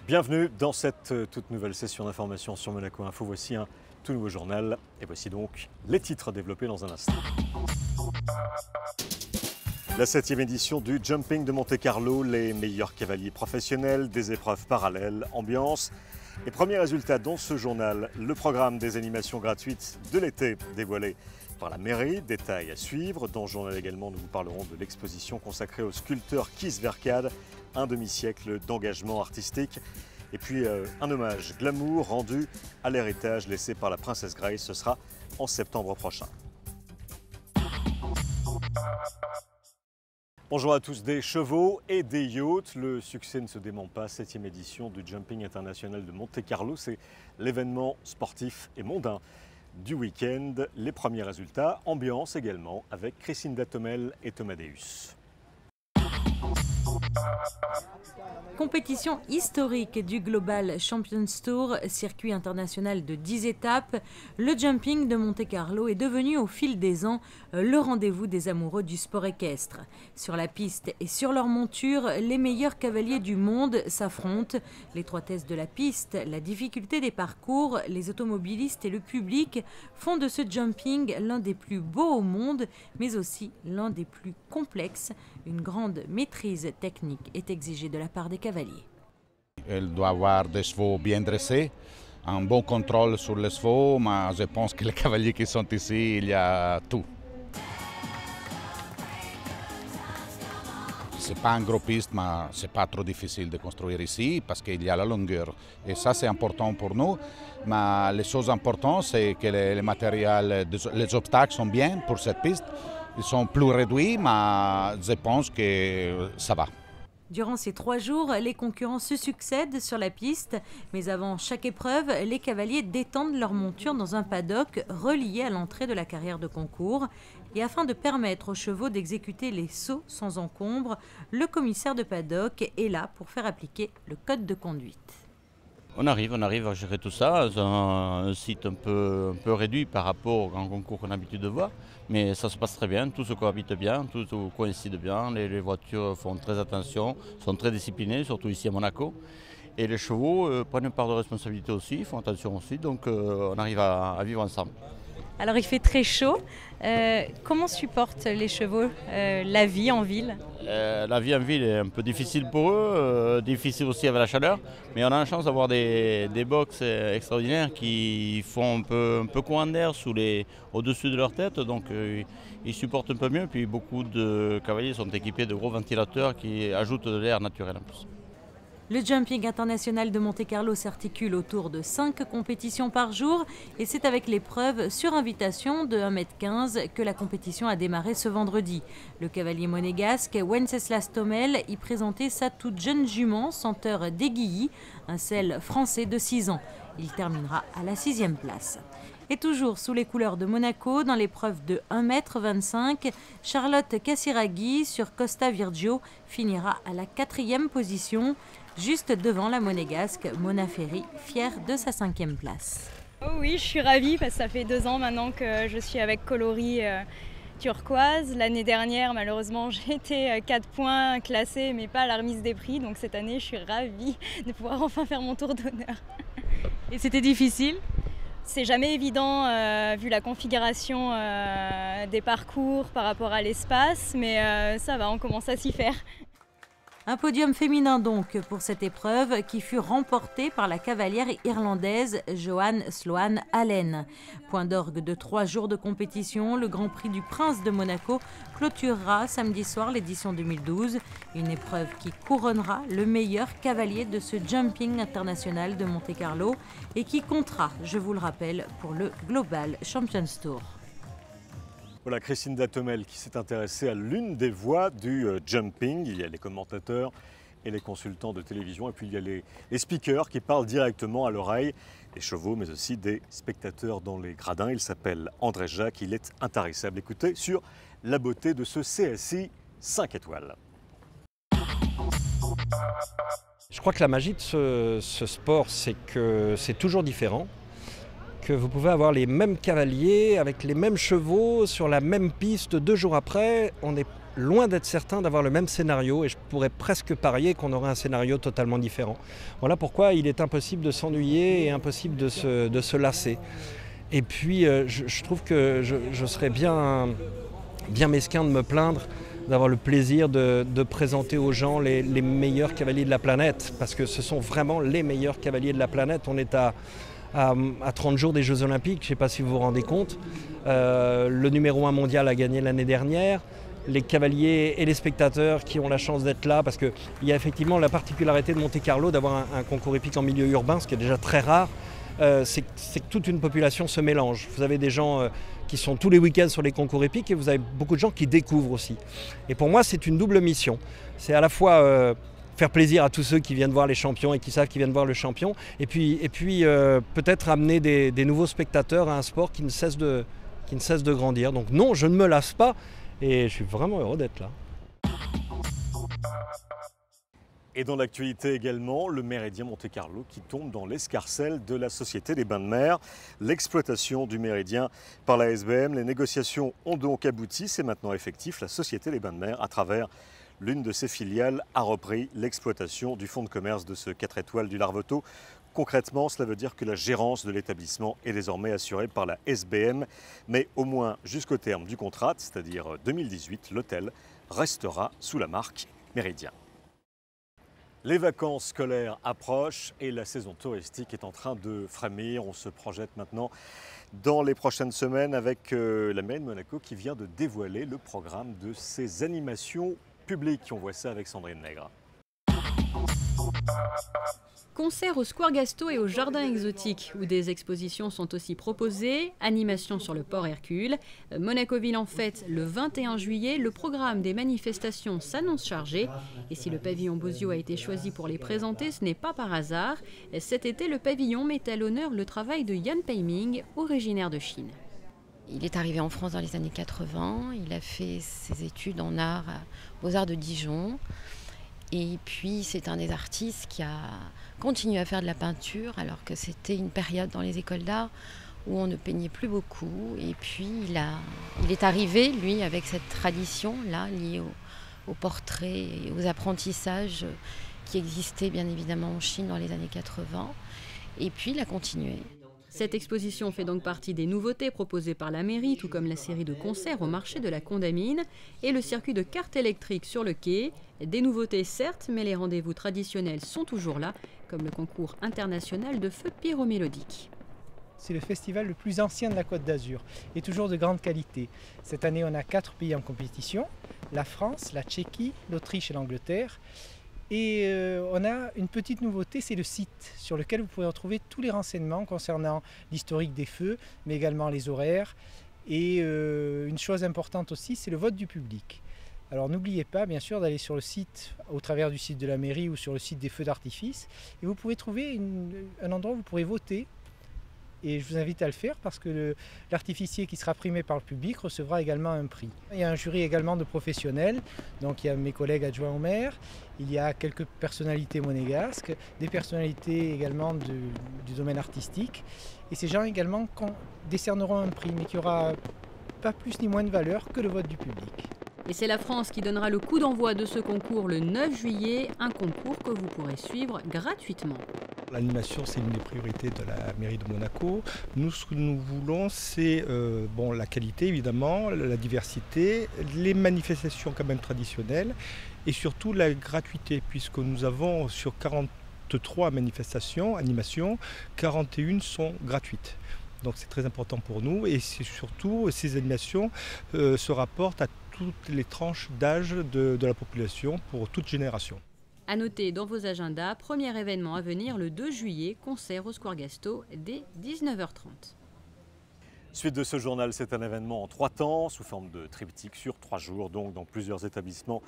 Bienvenue dans cette toute nouvelle session d'information sur Monaco Info. Voici un tout nouveau journal et voici donc les titres développés dans un instant. La 7e édition du Jumping de Monte-Carlo, les meilleurs cavaliers professionnels, des épreuves parallèles, ambiance et premiers résultats dans ce journal. Le programme des animations gratuites de l'été dévoilé par la mairie, détails à suivre. Dans ce journal également, nous vous parlerons de l'exposition consacrée au sculpteur Kees Verkade, un demi-siècle d'engagement artistique. Et puis un hommage glamour rendu à l'héritage laissé par la princesse Grace. Ce sera en septembre prochain. Bonjour à tous. Des chevaux et des yachts. Le succès ne se dément pas. 7e édition du Jumping international de Monte-Carlo. C'est l'événement sportif et mondain du week-end. Les premiers résultats, ambiance également avec Christine Datomel et Thomas Deus. Compétition historique du Global Champions Tour, circuit international de 10 étapes, le jumping de Monte-Carlo est devenu au fil des ans le rendez-vous des amoureux du sport équestre. Sur la piste et sur leur monture, les meilleurs cavaliers du monde s'affrontent. L'étroitesse de la piste, la difficulté des parcours, les automobilistes et le public font de ce jumping l'un des plus beaux au monde, mais aussi l'un des plus complexes. Une grande maîtrise technique est exigée de la part des cavaliers. Elle doit avoir des chevaux bien dressés, un bon contrôle sur les chevaux, mais je pense que les cavaliers qui sont ici, il y a tout. Ce n'est pas un gros piste, mais ce n'est pas trop difficile de construire ici parce qu'il y a la longueur. Et ça, c'est important pour nous. Mais les choses importantes, c'est que les matériels, les obstacles sont bien pour cette piste. Ils sont plus réduits, mais je pense que ça va. Durant ces 3 jours, les concurrents se succèdent sur la piste. Mais avant chaque épreuve, les cavaliers détendent leur monture dans un paddock relié à l'entrée de la carrière de concours. Et afin de permettre aux chevaux d'exécuter les sauts sans encombre, le commissaire de paddock est là pour faire appliquer le code de conduite. On arrive à gérer tout ça. C'est un site un peu réduit par rapport au grand concours qu'on a l'habitude de voir. Mais ça se passe très bien, tout se cohabite bien, tout coïncide bien. Les voitures font très attention, sont très disciplinées, surtout ici à Monaco. Et les chevaux prennent une part de responsabilité aussi, font attention aussi. Donc on arrive à vivre ensemble. Alors il fait très chaud. Comment supportent les chevaux la vie en ville? La vie en ville est un peu difficile pour eux, difficile aussi avec la chaleur. Mais on a la chance d'avoir des box extraordinaires qui font un peu courant d'air au-dessus de leur tête. Donc ils supportent un peu mieux. Puis beaucoup de cavaliers sont équipés de gros ventilateurs qui ajoutent de l'air naturel en plus. Le jumping international de Monte-Carlo s'articule autour de 5 compétitions par jour et c'est avec l'épreuve sur invitation de 1,15 m que la compétition a démarré ce vendredi. Le cavalier monégasque Wenceslas Thomel y présentait sa toute jeune jument Senteur d'Aiguilly, un selle français de 6 ans. Il terminera à la 6e place. Et toujours sous les couleurs de Monaco, dans l'épreuve de 1,25 m, Charlotte Casiraghi sur Costa Virgio finira à la 4e position, juste devant la monégasque Mona Ferry, fière de sa 5e place. Oh oui, je suis ravie parce que ça fait 2 ans maintenant que je suis avec Coloris turquoise. L'année dernière, malheureusement, j'ai été 4 points classée, mais pas à la remise des prix. Donc cette année, je suis ravie de pouvoir enfin faire mon tour d'honneur. Et c'était difficile ? C'est jamais évident vu la configuration des parcours par rapport à l'espace, mais ça va, on commence à s'y faire. Un podium féminin donc pour cette épreuve qui fut remportée par la cavalière irlandaise Joanne Sloan Allen. Point d'orgue de 3 jours de compétition, le Grand Prix du Prince de Monaco clôturera samedi soir l'édition 2012. Une épreuve qui couronnera le meilleur cavalier de ce jumping international de Monte-Carlo et qui comptera, je vous le rappelle, pour le Global Champions Tour. Voilà Christine Datomel qui s'est intéressée à l'une des voix du jumping. Il y a les commentateurs et les consultants de télévision et puis il y a les speakers qui parlent directement à l'oreille des chevaux mais aussi des spectateurs dans les gradins. Il s'appelle André Jacques, il est intarissable. Écoutez sur la beauté de ce CSI 5 étoiles. Je crois que la magie de ce sport, c'est que c'est toujours différent. que vous pouvez avoir les mêmes cavaliers avec les mêmes chevaux sur la même piste 2 jours après. On est loin d'être certain d'avoir le même scénario et je pourrais presque parier qu'on aurait un scénario totalement différent. Voilà pourquoi il est impossible de s'ennuyer et impossible de se lasser. Et puis je trouve que je serais bien mesquin de me plaindre d'avoir le plaisir de présenter aux gens les meilleurs cavaliers de la planète, parce que ce sont vraiment les meilleurs cavaliers de la planète. On est à 30 jours des Jeux Olympiques, je ne sais pas si vous vous rendez compte. Le numéro 1 mondial a gagné l'année dernière. Les cavaliers et les spectateurs qui ont la chance d'être là, parce qu'il y a effectivement la particularité de Monte-Carlo d'avoir un concours hippique en milieu urbain, ce qui est déjà très rare, c'est que toute une population se mélange. Vous avez des gens qui sont tous les week-ends sur les concours hippiques et vous avez beaucoup de gens qui découvrent aussi. Et pour moi, c'est une double mission. C'est à la fois faire plaisir à tous ceux qui viennent voir les champions et qui savent qu'ils viennent voir le champion, et puis peut-être amener des nouveaux spectateurs à un sport qui ne cesse de grandir. Donc non, je ne me lasse pas. Et je suis vraiment heureux d'être là. Et dans l'actualité également, le Méridien Monte-Carlo qui tombe dans l'escarcelle de la Société des Bains de Mer. L'exploitation du Méridien par la SBM, les négociations ont donc abouti, c'est maintenant effectif. La Société des Bains de Mer, à travers l'une de ses filiales, a repris l'exploitation du fonds de commerce de ce 4 étoiles du Larveto. Concrètement, cela veut dire que la gérance de l'établissement est désormais assurée par la SBM, mais au moins jusqu'au terme du contrat, c'est-à-dire 2018, l'hôtel restera sous la marque Méridien. Les vacances scolaires approchent et la saison touristique est en train de frémir. On se projette maintenant dans les prochaines semaines avec la mairie de Monaco qui vient de dévoiler le programme de ses animations publiques. On voit ça avec Sandrine Nègre. Concerts au Square Gasto et au Jardin Exotique, où des expositions sont aussi proposées, animations sur le port Hercule. Monaco-Ville en fête le 21 juillet, le programme des manifestations s'annonce chargé. Et si le pavillon Bozio a été choisi pour les présenter, ce n'est pas par hasard. Cet été, le pavillon met à l'honneur le travail de Yan Peiming, originaire de Chine. Il est arrivé en France dans les années 80, il a fait ses études en art aux Arts de Dijon. Et puis c'est un des artistes qui a continué à faire de la peinture alors que c'était une période dans les écoles d'art où on ne peignait plus beaucoup. Et puis il est arrivé, lui, avec cette tradition-là liée au portrait et aux apprentissages qui existaient bien évidemment en Chine dans les années 80. Et puis il a continué. Cette exposition fait donc partie des nouveautés proposées par la mairie, tout comme la série de concerts au marché de la Condamine et le circuit de cartes électriques sur le quai. Des nouveautés certes, mais les rendez-vous traditionnels sont toujours là, comme le concours international de feux pyromélodiques. C'est le festival le plus ancien de la Côte d'Azur et toujours de grande qualité. Cette année, on a 4 pays en compétition, la France, la Tchéquie, l'Autriche et l'Angleterre. Et on a une petite nouveauté, c'est le site sur lequel vous pouvez retrouver tous les renseignements concernant l'historique des feux, mais également les horaires. Et une chose importante aussi, c'est le vote du public. Alors n'oubliez pas bien sûr d'aller sur le site, au travers du site de la mairie ou sur le site des feux d'artifice, et vous pouvez trouver un endroit où vous pourrez voter. Et je vous invite à le faire parce que l'artificier qui sera primé par le public recevra également un prix. Il y a un jury également de professionnels, donc il y a mes collègues adjoints au maire, il y a quelques personnalités monégasques, des personnalités également du domaine artistique. Et ces gens également décerneront un prix, mais qui aura pas plus ni moins de valeur que le vote du public. Et c'est la France qui donnera le coup d'envoi de ce concours le 9 juillet, un concours que vous pourrez suivre gratuitement. L'animation, c'est une des priorités de la mairie de Monaco. Nous, ce que nous voulons, c'est la qualité, évidemment, la diversité, les manifestations quand même traditionnelles et surtout la gratuité, puisque nous avons sur 43 manifestations, animations, 41 sont gratuites. Donc c'est très important pour nous et c'est surtout ces animations se rapportent à toutes les tranches d'âge de la population pour toute génération. À noter dans vos agendas, premier événement à venir le 2 juillet, concert au Square Gasto dès 19h30. Suite de ce journal, c'est un événement en 3 temps, sous forme de triptyque sur 3 jours, donc dans plusieurs établissements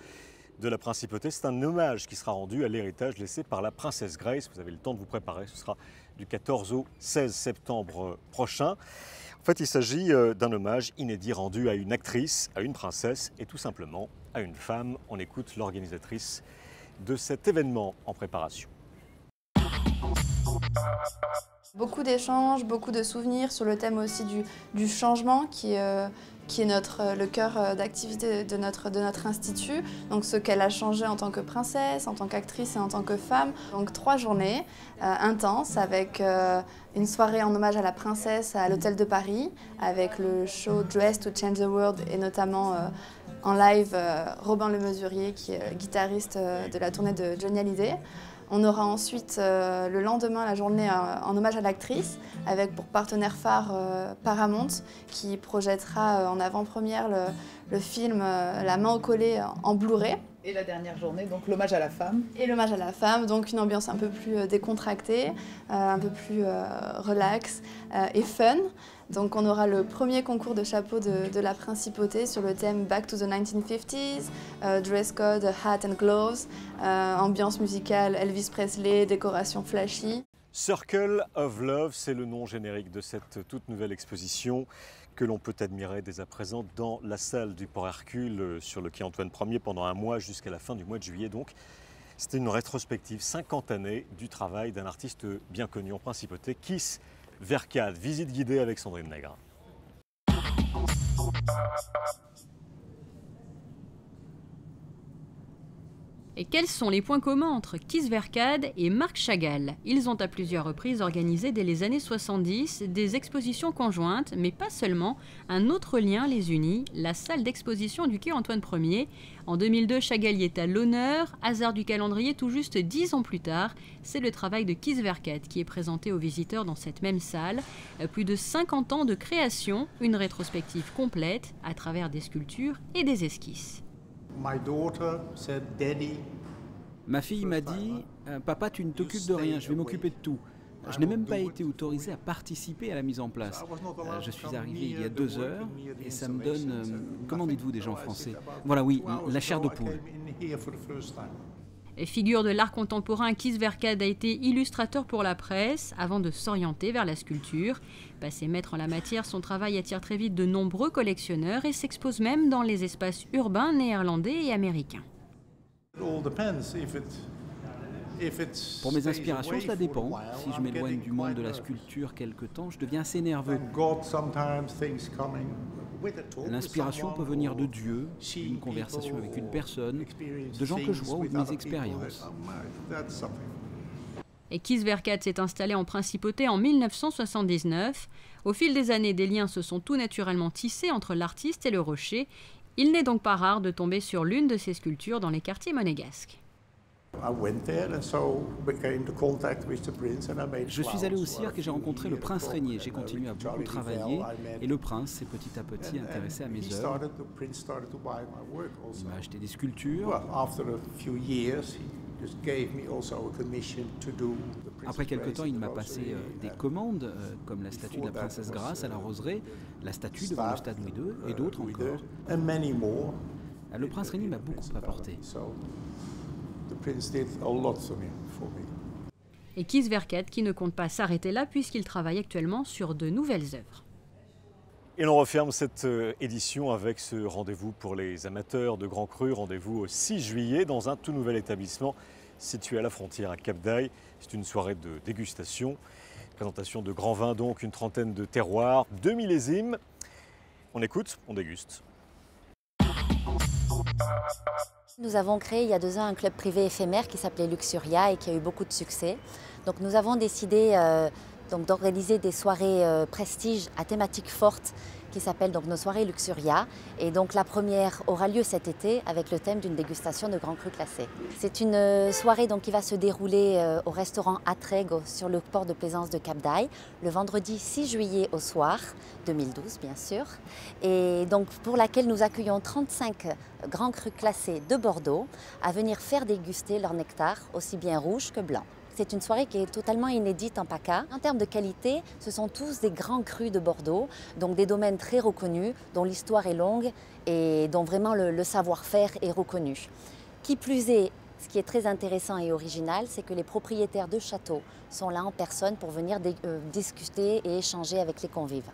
de la Principauté. C'est un hommage qui sera rendu à l'héritage laissé par la princesse Grace. Vous avez le temps de vous préparer, ce sera du 14 au 16 septembre prochain. En fait, il s'agit d'un hommage inédit rendu à une actrice, à une princesse et tout simplement à une femme. On écoute l'organisatrice de cet événement en préparation. Beaucoup d'échanges, beaucoup de souvenirs sur le thème aussi du changement qui est le cœur d'activité de notre institut. Donc ce qu'elle a changé en tant que princesse, en tant qu'actrice et en tant que femme. Donc 3 journées intenses avec une soirée en hommage à la princesse à l'Hôtel de Paris avec le show Dress to Change the World et notamment en live Robin Le Mesurier qui est guitariste de la tournée de Johnny Hallyday. On aura ensuite le lendemain la journée en hommage à l'actrice avec pour partenaire phare Paramount qui projettera en avant-première le film La main au collet en Blu-ray. Et la dernière journée, donc l'hommage à la femme. Et l'hommage à la femme, donc une ambiance un peu plus décontractée, un peu plus relax et fun. Donc on aura le premier concours de chapeau de la principauté sur le thème Back to the 1950s, dress code, hat and gloves, ambiance musicale Elvis Presley, décoration flashy. Circle of Love, c'est le nom générique de cette toute nouvelle exposition que l'on peut admirer dès à présent dans la salle du Port Hercule sur le quai Antoine Ier pendant un mois jusqu'à la fin du mois de juillet. Donc, c'était une rétrospective 50 années du travail d'un artiste bien connu en principauté, Keith Verkade. Visite guidée avec Sandrine Nègre. Et quels sont les points communs entre Keith Verkade et Marc Chagall? Ils ont à plusieurs reprises organisé dès les années 70 des expositions conjointes, mais pas seulement. Un autre lien les unit, la salle d'exposition du quai Antoine Ier. En 2002, Chagall y est à l'honneur. Hasard du calendrier, tout juste 10 ans plus tard, c'est le travail de Keith Verkade qui est présenté aux visiteurs dans cette même salle. Plus de 50 ans de création, une rétrospective complète à travers des sculptures et des esquisses. Ma fille m'a dit « Papa, tu ne t'occupes de rien, je vais m'occuper de tout ». Je n'ai même pas été autorisé à participer à la mise en place. Je suis arrivé il y a 2 heures et ça me donne, comment dites-vous des gens français? Voilà, oui, la chair de poule. Figure de l'art contemporain, Keith Verkade a été illustrateur pour la presse avant de s'orienter vers la sculpture. Passé maître en la matière, son travail attire très vite de nombreux collectionneurs et s'expose même dans les espaces urbains néerlandais et américains. Pour mes inspirations, cela dépend. Si je m'éloigne du monde de la sculpture quelque temps, je deviens assez nerveux. L'inspiration peut venir de Dieu, d'une conversation avec une personne, de gens que je vois ou de mes expériences. Et Keith Verkade s'est installé en principauté en 1979. Au fil des années, des liens se sont tout naturellement tissés entre l'artiste et le rocher. Il n'est donc pas rare de tomber sur l'une de ses sculptures dans les quartiers monégasques. Je suis allé au cirque et j'ai rencontré le prince Régnier. J'ai continué à beaucoup travailler et le prince s'est petit à petit intéressé à mes œuvres. Il m'a acheté des sculptures. Après quelque temps, il m'a passé des commandes, comme la statue de la princesse Grace à la roseraie, la statue devant le stade Louis II et d'autres encore. Le prince Régnier m'a beaucoup apporté. Et Keith Verkade qui ne compte pas s'arrêter là puisqu'il travaille actuellement sur de nouvelles œuvres. Et l'on referme cette édition avec ce rendez-vous pour les amateurs de Grand Cru. Rendez-vous au 6 juillet dans un tout nouvel établissement situé à la frontière à Cap d'Aille. C'est une soirée de dégustation. Présentation de grands vins donc, une trentaine de terroirs, 2 millésimes. On écoute, on déguste. Nous avons créé il y a 2 ans un club privé éphémère qui s'appelait Luxuria et qui a eu beaucoup de succès. Donc nous avons décidé d'organiser des soirées prestige à thématique forte qui s'appellent donc nos soirées Luxuria. Et donc la première aura lieu cet été avec le thème d'une dégustation de grands crus classés. C'est une soirée donc qui va se dérouler au restaurant Atreg sur le port de plaisance de Cap d'Aille le vendredi 6 juillet au soir, 2012 bien sûr. Et donc pour laquelle nous accueillons 35 grands crus classés de Bordeaux à venir faire déguster leur nectar aussi bien rouge que blanc. C'est une soirée qui est totalement inédite en PACA. En termes de qualité, ce sont tous des grands crus de Bordeaux, donc des domaines très reconnus, dont l'histoire est longue et dont vraiment le savoir-faire est reconnu. Qui plus est, ce qui est très intéressant et original, c'est que les propriétaires de châteaux sont là en personne pour venir discuter et échanger avec les convives.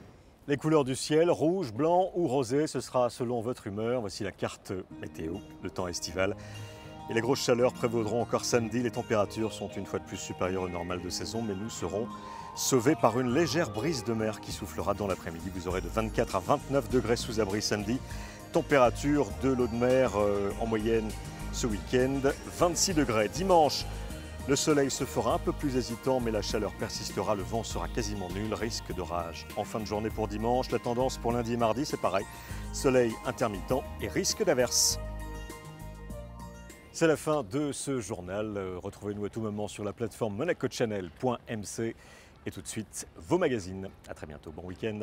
Les couleurs du ciel, rouge, blanc ou rosé, ce sera selon votre humeur. Voici la carte météo, le temps estival. Et les grosses chaleurs prévaudront encore samedi. Les températures sont une fois de plus supérieures au normal de saison, mais nous serons sauvés par une légère brise de mer qui soufflera dans l'après-midi. Vous aurez de 24 à 29 degrés sous abri samedi. Température de l'eau de mer en moyenne ce week-end, 26 degrés. Dimanche, le soleil se fera un peu plus hésitant, mais la chaleur persistera, le vent sera quasiment nul, risque d'orage. En fin de journée pour dimanche, la tendance pour lundi et mardi, c'est pareil. Soleil intermittent et risque d'averse. C'est la fin de ce journal. Retrouvez-nous à tout moment sur la plateforme monacochannel.mc et tout de suite vos magazines. À très bientôt, bon week-end.